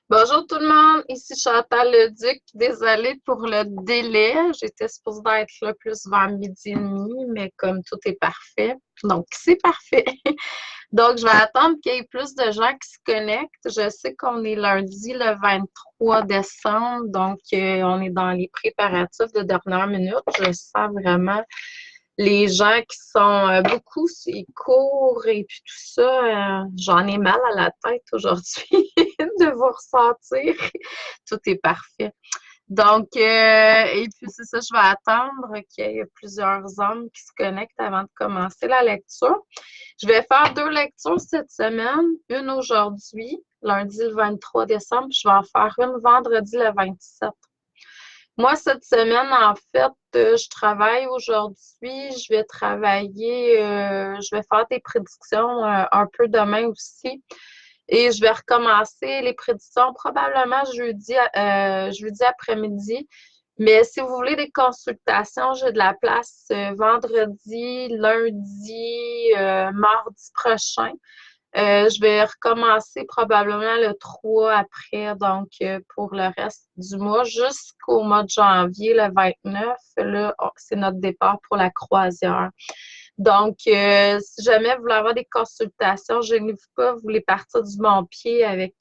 Bonjour tout le monde, ici Chantal Leduc. Désolée pour le délai. J'étais supposée être là plus vers midi et demi, mais comme tout est parfait, donc c'est parfait. Donc, je vais attendre qu'il y ait plus de gens qui se connectent. Je sais qu'on est lundi le 23 décembre, donc on est dans les préparatifs de dernière minute. Je sens vraiment les gens qui sont beaucoup sur les cours et puis tout ça. J'en ai mal à la tête aujourd'hui de vous ressentir. Tout est parfait. Donc, et puis c'est ça, je vais attendre qu'il y ait plusieurs hommes qui se connectent avant de commencer la lecture. Je vais faire deux lectures cette semaine, une aujourd'hui, lundi le 23 décembre, puis je vais en faire une vendredi le 27. Moi, cette semaine, en fait, je travaille aujourd'hui. Je vais travailler, je vais faire des prédictions un peu demain aussi. Et je vais recommencer les prédictions probablement jeudi après-midi. Mais si vous voulez des consultations, j'ai de la place vendredi, lundi, mardi prochain. Je vais recommencer probablement le 3 après, donc pour le reste du mois, jusqu'au mois de janvier, le 29. Là, c'est notre départ pour la croisière. Donc, si jamais vous voulez avoir des consultations, je ne vous pas, vous voulez partir du bon pied avec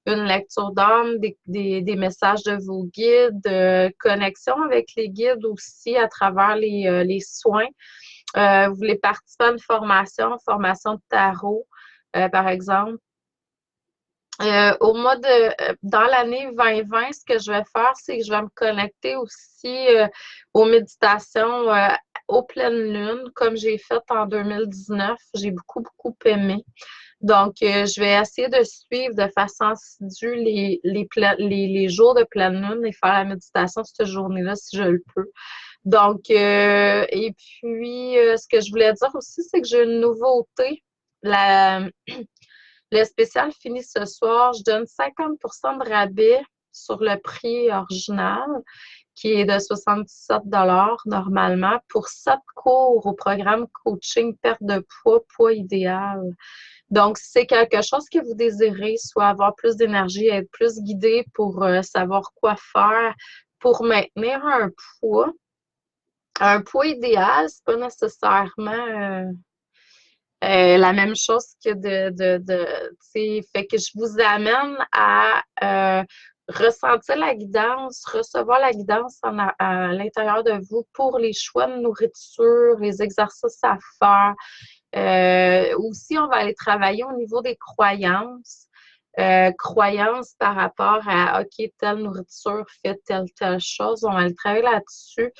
une lecture d'âme, des messages de vos guides, connexion avec les guides aussi à travers les soins. Vous voulez participer à une formation de tarot, par exemple. Dans l'année 2020, ce que je vais faire, c'est que je vais me connecter aussi aux méditations aux pleines lunes, comme j'ai fait en 2019. J'ai beaucoup, beaucoup aimé. Donc, je vais essayer de suivre de façon assidue les jours de pleine lune et faire la méditation cette journée-là si je le peux. Donc, et puis, ce que je voulais dire aussi, c'est que j'ai une nouveauté. La, le spécial finit ce soir. Je donne 50 de rabais sur le prix original, qui est de 77 normalement, pour 7 cours au programme coaching perte de poids, poids idéal. Donc, si c'est quelque chose que vous désirez, soit avoir plus d'énergie, être plus guidé pour savoir quoi faire pour maintenir un poids idéal, c'est pas nécessairement la même chose que fait que je vous amène à ressentir la guidance, recevoir la guidance à l'intérieur de vous pour les choix de nourriture, les exercices à faire. Aussi, on va aller travailler au niveau des croyances. Croyances par rapport à OK, telle nourriture fait telle chose. On va le travailler là-dessus.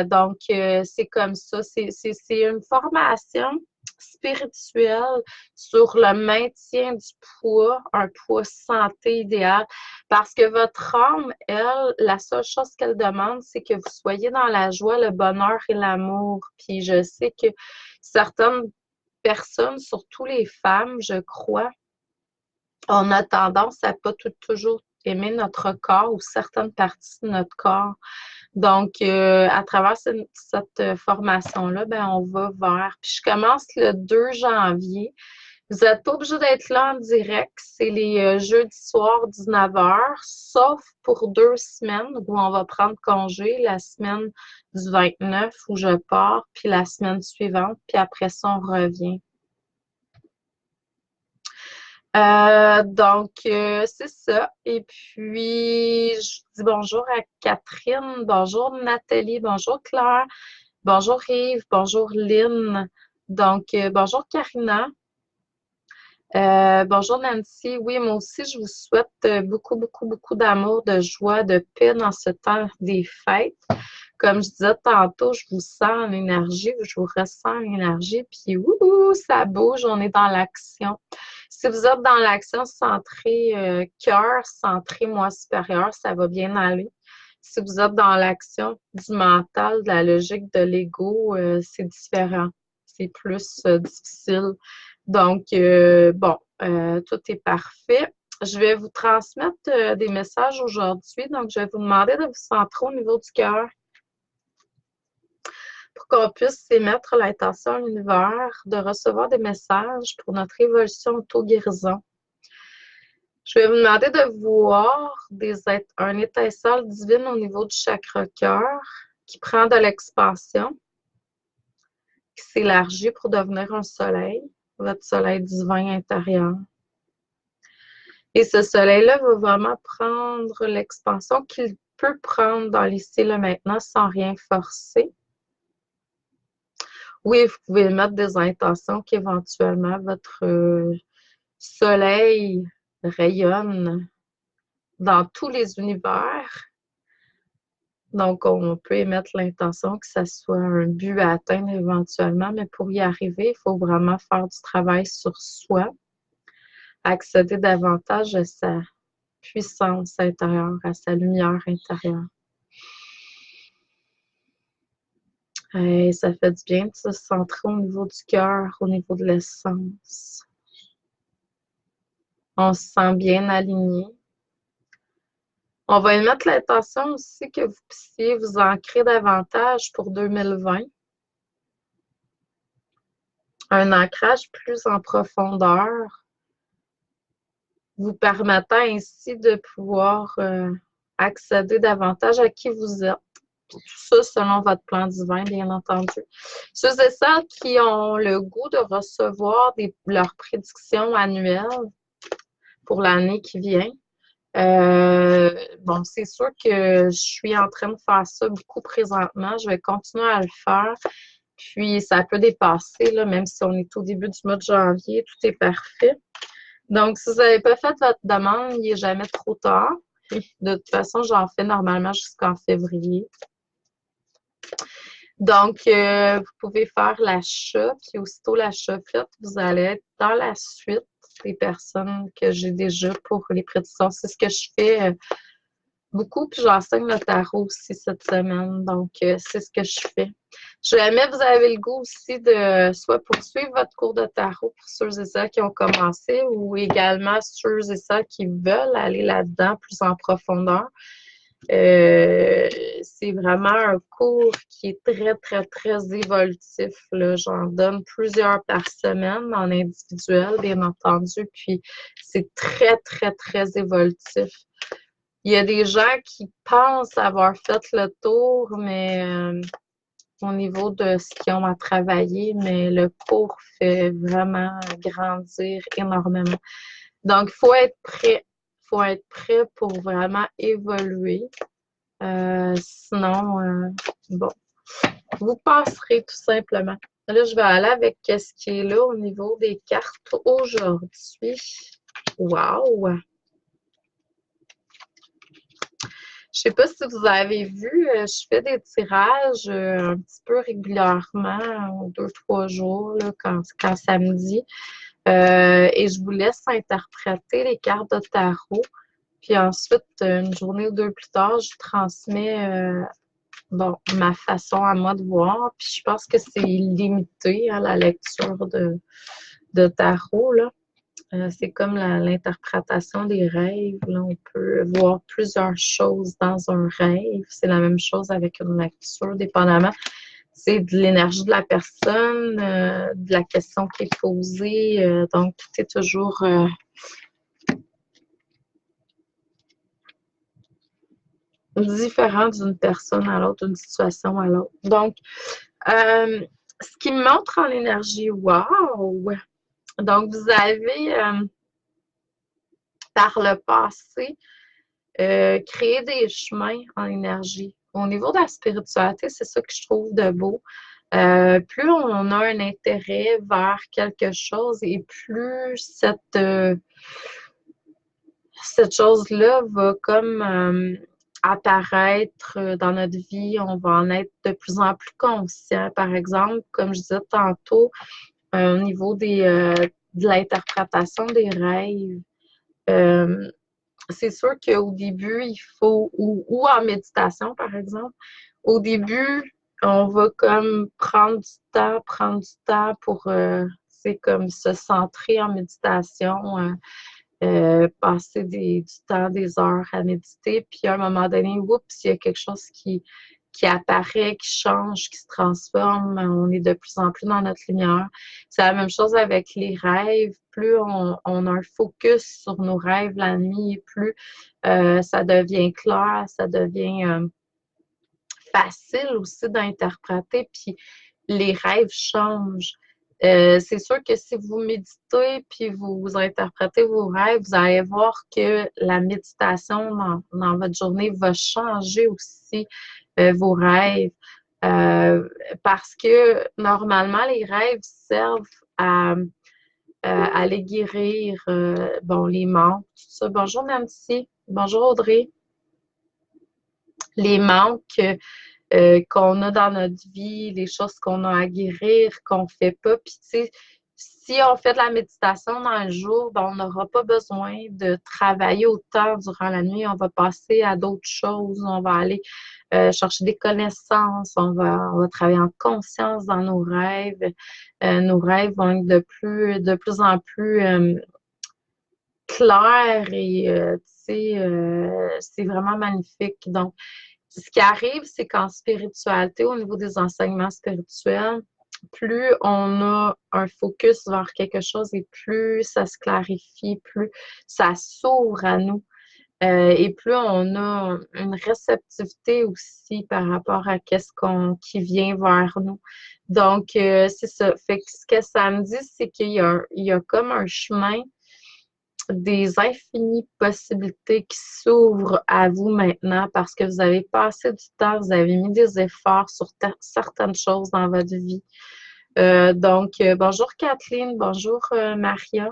Donc, c'est comme ça. C'est une formation spirituelle sur le maintien du poids, un poids santé idéal. Parce que votre âme, elle, la seule chose qu'elle demande, c'est que vous soyez dans la joie, le bonheur et l'amour. Puis je sais que certaines personnes, surtout les femmes, je crois, on a tendance à pas toujours aimer notre corps ou certaines parties de notre corps. Donc, à travers cette formation-là, ben, on va vers. Puis je commence le 2 janvier. Vous n'êtes pas obligé d'être là en direct. C'est les jeudis soirs, 19h, sauf pour 2 semaines où on va prendre congé, la semaine du 29 où je pars, puis la semaine suivante, puis après ça, on revient. Donc, c'est ça. Et puis, je dis bonjour à Catherine, bonjour Nathalie, bonjour Claire, bonjour Yves, bonjour Lynn. Donc, bonjour Karina. Bonjour Nancy. Oui, moi aussi, je vous souhaite beaucoup, beaucoup, beaucoup d'amour, de joie, de paix dans ce temps des fêtes. Comme je disais tantôt, je vous sens en énergie, je vous ressens en énergie, puis ouh, ça bouge, on est dans l'action. Si vous êtes dans l'action centrée cœur, centré moi supérieur, ça va bien aller. Si vous êtes dans l'action du mental, de la logique de l'ego, c'est différent. C'est plus difficile. Donc, bon, tout est parfait. Je vais vous transmettre des messages aujourd'hui. Donc, je vais vous demander de vous centrer au niveau du cœur pour qu'on puisse émettre l'intention à l'univers de recevoir des messages pour notre évolution auto-guérison. Je vais vous demander de voir un étincelle divine au niveau du chakra cœur qui prend de l'expansion, qui s'élargit pour devenir un soleil, votre soleil divin intérieur. Et ce soleil-là va vraiment prendre l'expansion qu'il peut prendre dans l'ici et le maintenant sans rien forcer. Oui, vous pouvez mettre des intentions qu'éventuellement votre soleil rayonne dans tous les univers. Donc, on peut émettre l'intention que ça soit un but à atteindre éventuellement, mais pour y arriver, il faut vraiment faire du travail sur soi, accéder davantage à sa puissance intérieure, à sa lumière intérieure. Et ça fait du bien de se centrer au niveau du cœur, au niveau de l'essence. On se sent bien aligné. On va émettre l'intention aussi que vous puissiez vous ancrer davantage pour 2020. Un ancrage plus en profondeur, vous permettant ainsi de pouvoir accéder davantage à qui vous êtes. Tout ça selon votre plan divin, bien entendu. Ceux et celles qui ont le goût de recevoir leurs prédictions annuelles pour l'année qui vient, bon, c'est sûr que je suis en train de faire ça beaucoup présentement. Je vais continuer à le faire. Puis, ça peut dépasser, là, même si on est au début du mois de janvier, tout est parfait. Donc, si vous n'avez pas fait votre demande, il n'est jamais trop tard. De toute façon, j'en fais normalement jusqu'en février. Donc, vous pouvez faire l'achat, puis aussitôt l'achat fait, vous allez être dans la suite des personnes que j'ai déjà pour les prédictions. C'est ce que je fais beaucoup, puis j'enseigne le tarot aussi cette semaine. Donc, c'est ce que je fais. Jamais vous avez le goût aussi de soit poursuivre votre cours de tarot pour ceux et celles qui ont commencé ou également ceux et celles qui veulent aller là-dedans plus en profondeur. C'est vraiment un cours qui est très, très, très évolutif. J'en donne plusieurs par semaine en individuel, bien entendu, puis c'est très, très, très évolutif. Il y a des gens qui pensent avoir fait le tour, mais au niveau de ce qu'ils ont à travailler, mais le cours fait vraiment grandir énormément. Donc, il faut être prêt. Il faut être prêt pour vraiment évoluer. Sinon, bon, vous passerez tout simplement. Là, je vais aller avec ce qui est là au niveau des cartes aujourd'hui. Wow! Je ne sais pas si vous avez vu, je fais des tirages un petit peu régulièrement, 2-3 jours, là, quand samedi. Et je vous laisse interpréter les cartes de tarot. Puis ensuite, une journée ou deux plus tard, je transmets bon, ma façon à moi de voir. Puis je pense que c'est limité à la lecture de tarot, là. C'est comme l'interprétation des rêves. Là, on peut voir plusieurs choses dans un rêve. C'est la même chose avec une lecture, dépendamment. C'est de l'énergie de la personne, de la question qui est posée. Donc, tout est toujours différent d'une personne à l'autre, d'une situation à l'autre. Donc, ce qui me montre en énergie, wow! Donc, vous avez, par le passé, créé des chemins en énergie. Au niveau de la spiritualité, c'est ça que je trouve de beau. Plus on a un intérêt vers quelque chose et plus cette chose-là va comme apparaître dans notre vie, on va en être de plus en plus conscient. Par exemple, comme je disais tantôt, au niveau de l'interprétation des rêves, c'est sûr qu'au début, il faut, ou en méditation, par exemple, au début, on va comme prendre du temps pour, c'est comme se centrer en méditation, passer du temps, des heures à méditer, puis à un moment donné, oups, il y a quelque chose qui qui apparaît, qui change, qui se transforme. On est de plus en plus dans notre lumière. C'est la même chose avec les rêves. Plus on a un focus sur nos rêves la nuit, plus ça devient clair, ça devient facile aussi d'interpréter, puis les rêves changent. C'est sûr que si vous méditez puis vous interprétez vos rêves, vous allez voir que la méditation dans votre journée va changer aussi vos rêves. Parce que normalement, les rêves servent à aller guérir bon, les manques, tout ça. Bonjour Nancy, bonjour Audrey. Les manques qu'on a dans notre vie, les choses qu'on a à guérir, qu'on ne fait pas. Puis, tu sais, si on fait de la méditation dans le jour, ben, on n'aura pas besoin de travailler autant durant la nuit. On va passer à d'autres choses. On va aller chercher des connaissances. On va travailler en conscience dans nos rêves. Nos rêves vont être de plus en plus clairs et, tu sais, c'est vraiment magnifique. Donc, ce qui arrive, c'est qu'en spiritualité, au niveau des enseignements spirituels, plus on a un focus vers quelque chose et plus ça se clarifie, plus ça s'ouvre à nous. Et plus on a une réceptivité aussi par rapport à qui vient vers nous. Donc, c'est ça. Fait que ce que ça me dit, c'est qu'il y a comme un chemin des infinies possibilités qui s'ouvrent à vous maintenant parce que vous avez passé du temps, vous avez mis des efforts sur certaines choses dans votre vie. Donc, bonjour Kathleen, bonjour Maria.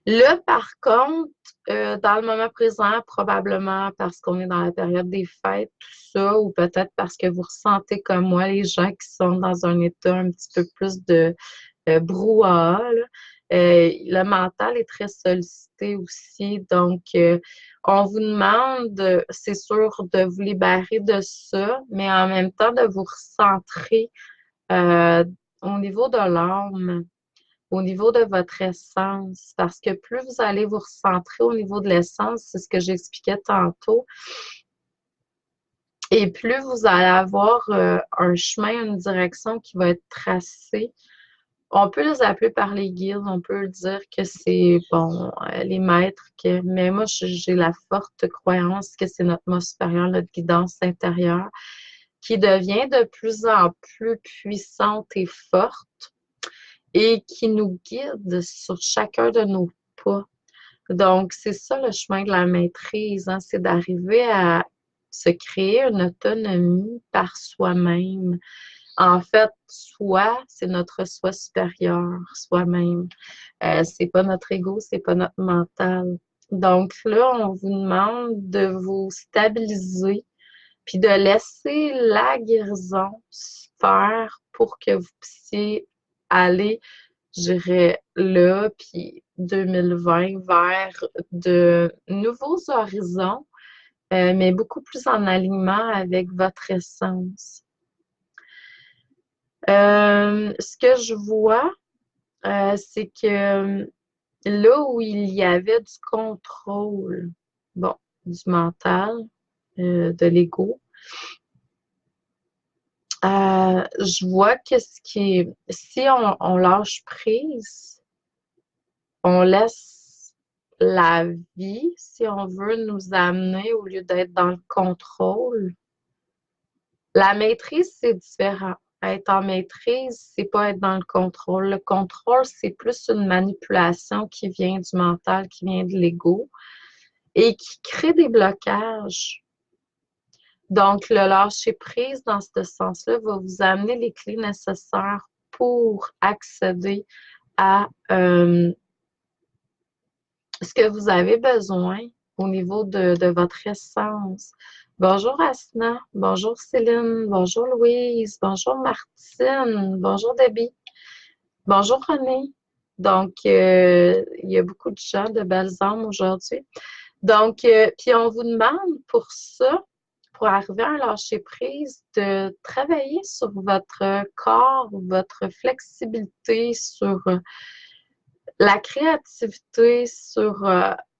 Là, par contre, dans le moment présent, probablement parce qu'on est dans la période des fêtes, tout ça, ou peut-être parce que vous ressentez comme moi les gens qui sont dans un état un petit peu plus de brouhaha, là. Le mental est très sollicité aussi. Donc, on vous demande, c'est sûr, de vous libérer de ça, mais en même temps de vous recentrer euh, au niveau de l'âme, au niveau de votre essence. Parce que plus vous allez vous recentrer au niveau de l'essence, c'est ce que j'expliquais tantôt, et plus vous allez avoir un chemin, une direction qui va être tracée. On peut les appeler par les guides, on peut dire que c'est, bon, les maîtres, mais moi, j'ai la forte croyance que c'est notre moi supérieur, notre guidance intérieure, qui devient de plus en plus puissante et forte et qui nous guide sur chacun de nos pas. Donc, c'est ça le chemin de la maîtrise, hein, c'est d'arriver à se créer une autonomie par soi-même. En fait, soi, c'est notre soi supérieur, soi-même. C'est pas notre ego, c'est pas notre mental. Donc là, on vous demande de vous stabiliser puis de laisser la guérison se faire pour que vous puissiez aller, je dirais, là, puis 2020, vers de nouveaux horizons, mais beaucoup plus en alignement avec votre essence. Ce que je vois, c'est que là où il y avait du contrôle, bon, du mental, de l'ego, je vois que si on lâche prise, on laisse la vie, si on veut, nous amener au lieu d'être dans le contrôle. La maîtrise, c'est différent. Être en maîtrise, c'est pas être dans le contrôle. Le contrôle, c'est plus une manipulation qui vient du mental, qui vient de l'ego et qui crée des blocages. Donc, le lâcher-prise dans ce sens-là va vous amener les clés nécessaires pour accéder à ce que vous avez besoin au niveau de votre essence. Bonjour Asna, bonjour Céline, bonjour Louise, bonjour Martine, bonjour Debbie, bonjour René. Donc, il y a beaucoup de gens, de belles âmes aujourd'hui. Donc, puis on vous demande pour ça, pour arriver à un lâcher-prise, de travailler sur votre corps, votre flexibilité, sur la créativité, sur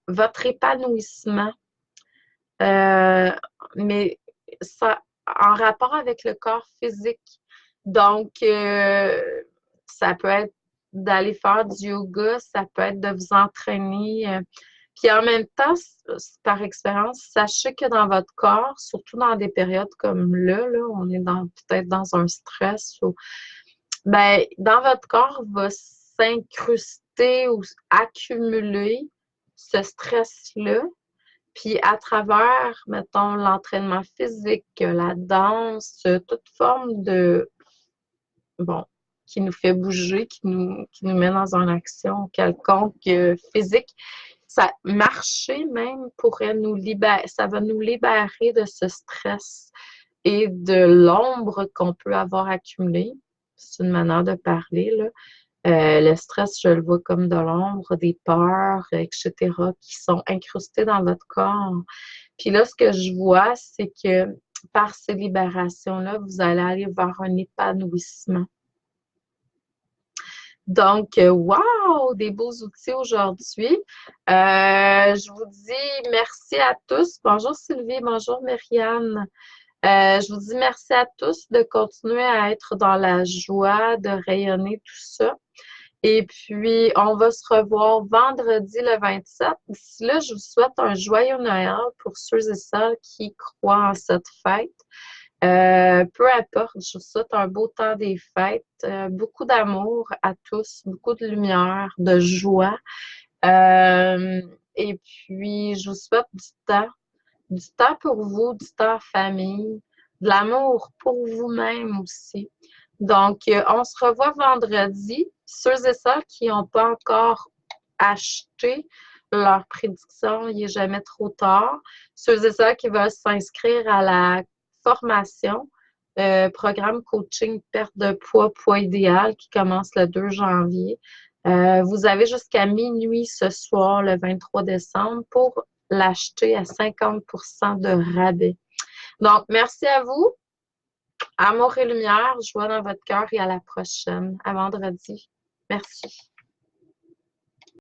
votre épanouissement. Mais ça, en rapport avec le corps physique. Donc, ça peut être d'aller faire du yoga, ça peut être de vous entraîner. Puis en même temps, par expérience, sachez que dans votre corps, surtout dans des périodes comme là, on est peut-être dans un stress, ben, dans votre corps va s'incruster ou accumuler ce stress-là. Puis à travers, mettons, l'entraînement physique, la danse, toute forme de, bon, qui nous fait bouger, qui nous met dans une action quelconque physique, ça marcher même pourrait nous libérer, ça va nous libérer de ce stress et de l'ombre qu'on peut avoir accumulée. C'est une manière de parler, là. Le stress, je le vois comme de l'ombre, des peurs, etc., qui sont incrustées dans votre corps. Puis là, ce que je vois, c'est que par ces libérations-là, vous allez aller vers un épanouissement. Donc, wow, des beaux outils aujourd'hui. Je vous dis merci à tous. Bonjour Sylvie, bonjour Myriam. Je vous dis merci à tous de continuer à être dans la joie, de rayonner tout ça. Et puis, on va se revoir vendredi le 27. D'ici là, je vous souhaite un joyeux Noël pour ceux et celles qui croient en cette fête. Peu importe, je vous souhaite un beau temps des fêtes, beaucoup d'amour à tous, beaucoup de lumière, de joie. Et puis, je vous souhaite du temps pour vous, du temps en famille, de l'amour pour vous-même aussi. Donc, on se revoit vendredi. Ceux et celles qui n'ont pas encore acheté leur prédiction, il n'est jamais trop tard. Ceux et celles qui veulent s'inscrire à la formation, programme coaching perte de poids, poids idéal, qui commence le 2 janvier. Vous avez jusqu'à minuit ce soir, le 23 décembre, pour l'acheter à 50% de rabais. Donc, merci à vous. Amour et lumière, joie dans votre cœur et à la prochaine, à vendredi. Merci.